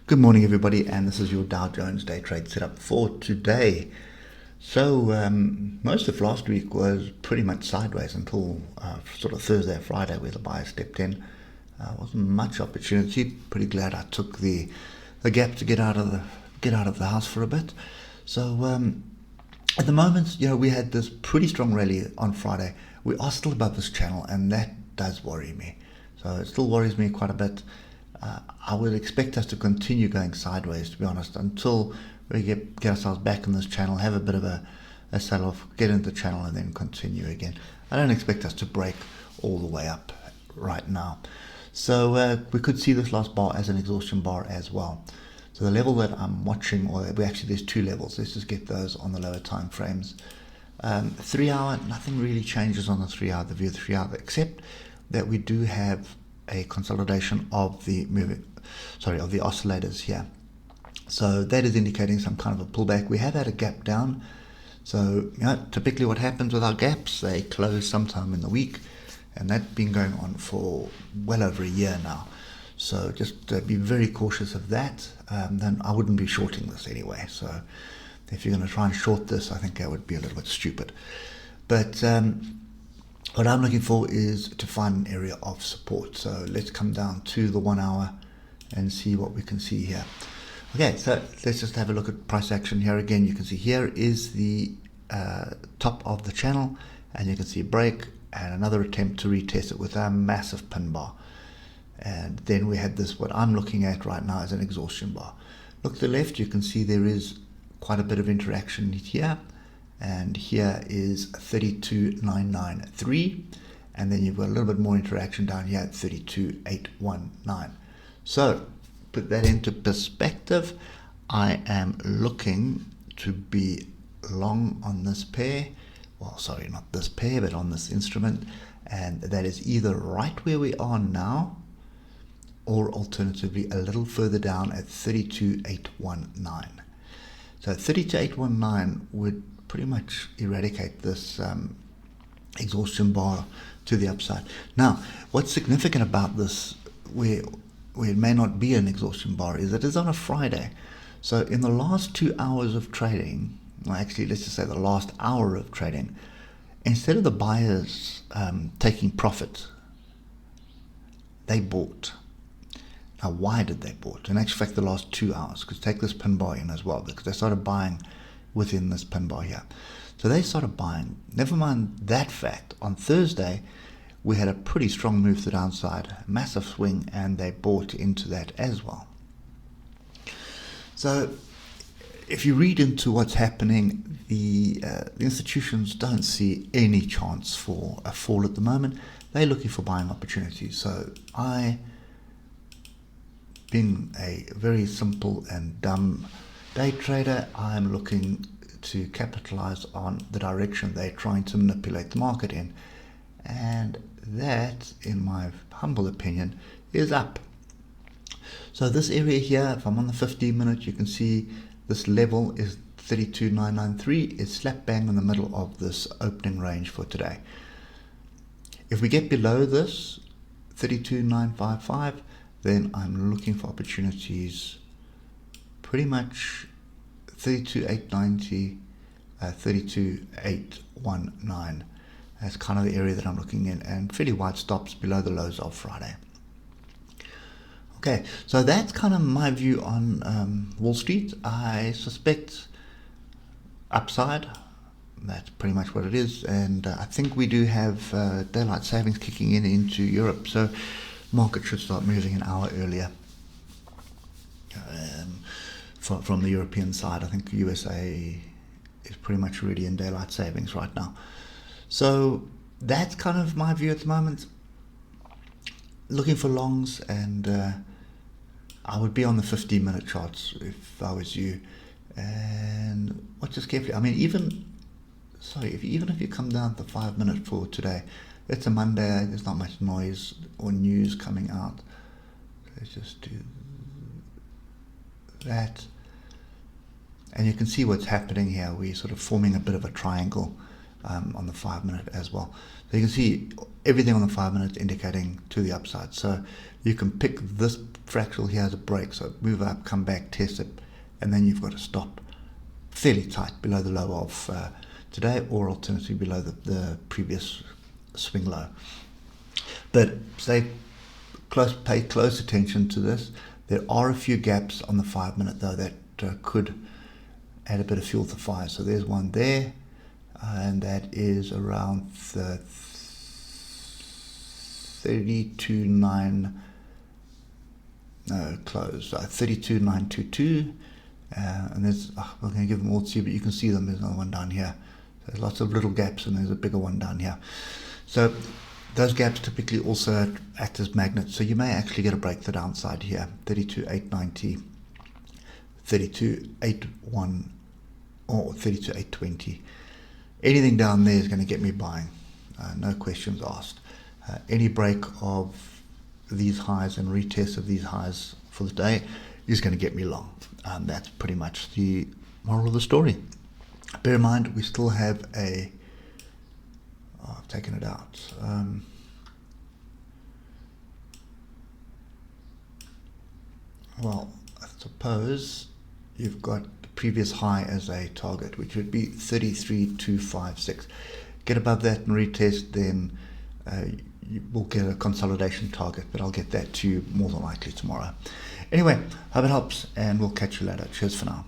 Good morning, everybody, and this is your Dow Jones day trade setup for today. So most of last week was pretty much sideways until sort of Thursday or Friday, where the buyer stepped in. Wasn't much opportunity. Pretty glad I took the gap to get out of the house for a bit. So at the moment, we had this pretty strong rally on Friday. We are still above this channel, and that does worry me. So it still worries me quite a bit. I would expect us to continue going sideways, to be honest, until we get ourselves back in this channel, have a bit of a sell-off, get into the channel, and then continue again. I don't expect us to break all the way up right now. So we could see this last bar as an exhaustion bar as well. So the level that I'm watching, there's two levels. Let's just get those on the lower time frames. 3 hour, nothing really changes on the 3 hour, the view of the 3 hour, except that we do have a consolidation of the oscillators here. So that is indicating some kind of a pullback. We have had a gap down. So typically what happens with our gaps, they close sometime in the week, and that's been going on for well over a year now. So just be very cautious of that. Then I wouldn't be shorting this anyway. So if you're going to try and short this, I think that would be a little bit stupid. But what I'm looking for is to find an area of support. So let's come down to the 1 hour and see what we can see here. Okay, so let's just have a look at price action here again. You can see here is the top of the channel, and you can see a break and another attempt to retest it with a massive pin bar. And then we had this, what I'm looking at right now, is an exhaustion bar. Look to the left, you can see there is quite a bit of interaction here. And here is 32,993, and then you've got a little bit more interaction down here at 32,819. So put that into perspective. I am looking to be long on this pair. Well, sorry, not this pair, but on this instrument, and that is either right where we are now, or alternatively a little further down at 32,819. So 32,819 would pretty much eradicate this exhaustion bar to the upside. Now, what's significant about this, where it may not be an exhaustion bar, is it is on a Friday. So in the last 2 hours of trading, well, actually let's just say the last hour of trading, instead of the buyers taking profit, they bought. Now, why did they bought? In actual fact, the last 2 hours, because take this pin bar in as well, because they started buying within this pin bar here. So they started buying. Never mind that fact, on Thursday we had a pretty strong move to the downside, a massive swing, and they bought into that as well. So if you read into what's happening, the institutions don't see any chance for a fall at the moment. They're looking for buying opportunities. So being a very simple and dumb day trader, I'm looking to capitalize on the direction they're trying to manipulate the market in, and that, in my humble opinion, is up. So this area here, if I'm on the 15-minute, you can see this level is 32,993. It's slap bang in the middle of this opening range for today. If we get below this 32,955, then I'm looking for opportunities pretty much 32,890, 32,819. That's kind of the area that I'm looking in, and fairly wide stops below the lows of Friday. Okay, so that's kind of my view on Wall Street. I suspect upside. That's pretty much what it is, and I think we do have daylight savings kicking in into Europe, so market should start moving an hour earlier. From the European side, I think USA is pretty much already in daylight savings right now. So that's kind of my view at the moment. Looking for longs, and I would be on the 15-minute charts if I was you. And watch this carefully. I mean, even if you come down to the 5-minute for today, it's a Monday. There's not much noise or news coming out. Let's just do that, and you can see what's happening here. We're sort of forming a bit of a triangle on the 5 minute as well. So you can see everything on the 5 minutes indicating to the upside. So you can pick this fractal here as a break. So move up, come back, test it, and then you've got to stop fairly tight below the low of today, or alternatively below the previous swing low. But pay close attention to this. There are a few gaps on the 5 minute though that could add a bit of fuel to the fire. So there's one there, and that is around the 32.9 close, 32.922, and there's we're going to give them all to you, but you can see them. There's another one down here. So there's lots of little gaps, and there's a bigger one down here. So those gaps typically also act as magnets, so you may actually get a break to the downside here. 32.890, 32.81, or 32.820. Anything down there is going to get me buying, no questions asked. Any break of these highs and retest of these highs for the day is going to get me long. That's pretty much the moral of the story. Bear in mind, we still have a... I've taken it out. Well, I suppose you've got the previous high as a target, which would be 33.256. Get above that and retest, then you will get a consolidation target, but I'll get that to you more than likely tomorrow. Anyway, hope it helps, and we'll catch you later. Cheers for now.